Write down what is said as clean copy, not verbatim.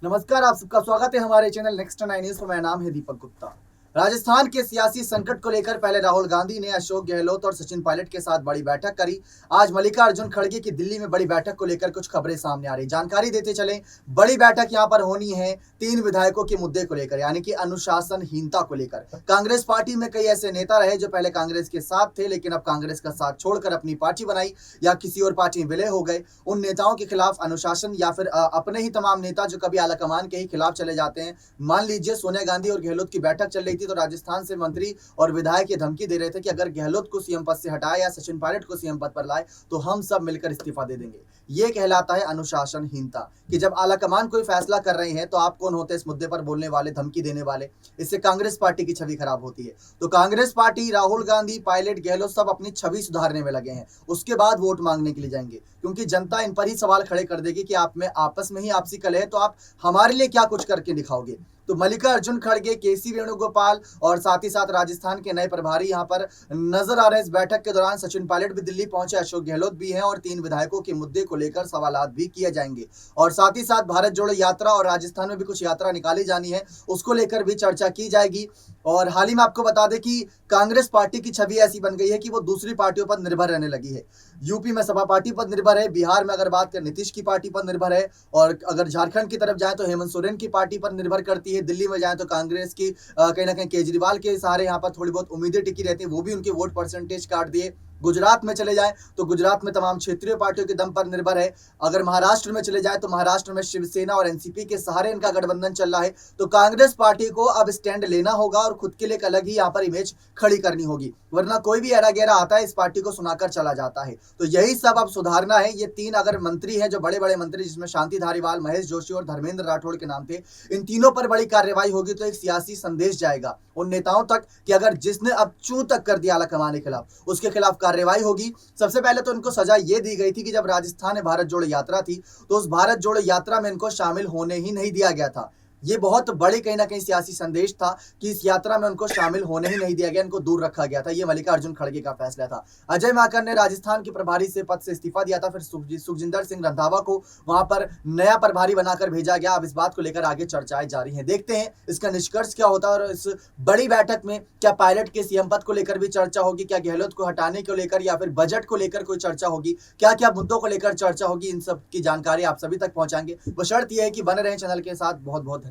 नमस्कार, आप सबका स्वागत है हमारे चैनल नेक्स्ट 9 न्यूज पर। मेरा नाम है दीपक गुप्ता। राजस्थान के सियासी संकट को लेकर पहले राहुल गांधी ने अशोक गहलोत और सचिन पायलट के साथ बड़ी बैठक करी। आज मल्लिकार्जुन खड़गे की दिल्ली में बड़ी बैठक को लेकर कुछ खबरें सामने आ रही। जानकारी देते चले, बड़ी बैठक यहां पर होनी है 3 विधायकों के मुद्दे को लेकर, यानी कि अनुशासनहीनता को लेकर। कांग्रेस पार्टी में कई ऐसे नेता रहे जो पहले कांग्रेस के साथ थे, लेकिन अब कांग्रेस का साथ छोड़कर अपनी पार्टी बनाई या किसी और पार्टी में विलय हो गए। उन नेताओं के खिलाफ अनुशासन या फिर अपने ही तमाम नेता जो कभी आलाकमान के ही खिलाफ चले जाते हैं। मान लीजिए सोनिया गांधी और गहलोत की बैठक चल रही थी, तो राजस्थान से मंत्री और विधायक ये धमकी दे रहे थे कि अगर गहलोत को सीएम पद से हटाए या सचिन पायलट को सीएम पद पर लाए तो हम सब मिलकर इस्तीफा दे देंगे। ये कहलाता है अनुशासनहीनता, कि जब आलाकमान कोई फैसला कर रहे हैं तो आप कौन होते हैं इस मुद्दे पर बोलने वाले, धमकी देने वाले। इससे कांग्रेस पार्टी की छवि खराब होती है। तो कांग्रेस पार्टी, राहुल गांधी, पायलट, गहलोत सब अपनी छवि सुधारने में लगे हैं। उसके बाद वोट मांगने के लिए जाएंगे, क्योंकि जनता इन पर ही सवाल खड़े कर देगी कि आप में आपस में ही आपसी कलह है, तो आप हमारे लिए क्या कुछ करके दिखाओगे। तो मल्लिकार्जुन खड़गे, केसी वेणुगोपाल और साथ ही साथ राजस्थान के नए प्रभारी यहां पर नजर आ रहे हैं। इस बैठक के दौरान सचिन पायलट भी दिल्ली पहुंचे, अशोक गहलोत भी हैं और 3 विधायकों के मुद्दे को लेकर सवालात भी किए जाएंगे। और साथ ही साथ भारत जोड़ो यात्रा और राजस्थान में भी कुछ यात्रा निकाली जानी है, उसको लेकर भी चर्चा की जाएगी। और हाल ही में आपको बता दें कि कांग्रेस पार्टी की छवि ऐसी बन गई है कि वो दूसरी पार्टियों पर निर्भर रहने लगी है। यूपी में सपा पार्टी पर निर्भर है, बिहार में अगर बात करें नीतीश की पार्टी पर निर्भर है, और अगर झारखंड की तरफ जाए तो हेमंत सोरेन की पार्टी पर निर्भर करती है। दिल्ली में जाए तो कांग्रेस की कहीं ना कहीं केजरीवाल के सहारे यहाँ पर थोड़ी बहुत उम्मीदें टिकी रहती है, वो भी उनके वोट परसेंटेज काट दिए। गुजरात में चले जाए तो गुजरात में तमाम क्षेत्रीय पार्टियों के दम पर निर्भर है। अगर महाराष्ट्र में चले जाए तो महाराष्ट्र में शिवसेना और एनसीपी के सहारे इनका गठबंधन चल रहा है। तो कांग्रेस पार्टी को अब स्टैंड लेना होगा और खुद के लिए एक अलग ही यहाँ पर इमेज खड़ी करनी होगी, वरना कोई भी एरा गैरा आता है इस पार्टी को सुनाकर चला जाता है। तो यही सब अब सुधारना है। ये 3 अगर मंत्री हैं जो बड़े बड़े मंत्री, जिसमें शांति धारीवाल, महेश जोशी और धर्मेंद्र राठौड़ के नाम थे, इन तीनों पर बड़ी कार्रवाई होगी तो एक सियासी संदेश जाएगा उन नेताओं तक कि अगर जिसने अब चू तक कर दिया आलाकमान के खिलाफ, उसके खिलाफ कार्रवाई होगी। सबसे पहले तो इनको सजा ये दी गई थी कि जब राजस्थान में भारत जोड़ो यात्रा थी तो उस भारत जोड़ो यात्रा में इनको शामिल होने ही नहीं दिया गया था। ये बहुत बड़ी कहीं ना कहीं सियासी संदेश था कि इस यात्रा में उनको शामिल होने ही नहीं दिया गया, इनको दूर रखा गया था। ये मल्लिकार्जुन खड़गे का फैसला था। अजय माकन ने राजस्थान के प्रभारी से पद से इस्तीफा दिया था, फिर सुखजिंदर सिंह रंधावा को वहां पर नया प्रभारी बनाकर भेजा गया। अब इस बात को लेकर आगे चर्चाएं जारी हैं, देखते हैं इसका निष्कर्ष क्या होता है। और इस बड़ी बैठक में क्या पायलट के सीएम पद को लेकर भी चर्चा होगी, क्या गहलोत को हटाने को लेकर या फिर बजट को लेकर कोई चर्चा होगी, क्या क्या मुद्दों को लेकर चर्चा होगी, इन सब की जानकारी आप सभी तक पहुंचाएंगे। बशर्त यह है कि बने रहें चैनल के साथ। बहुत बहुत धन्यवाद।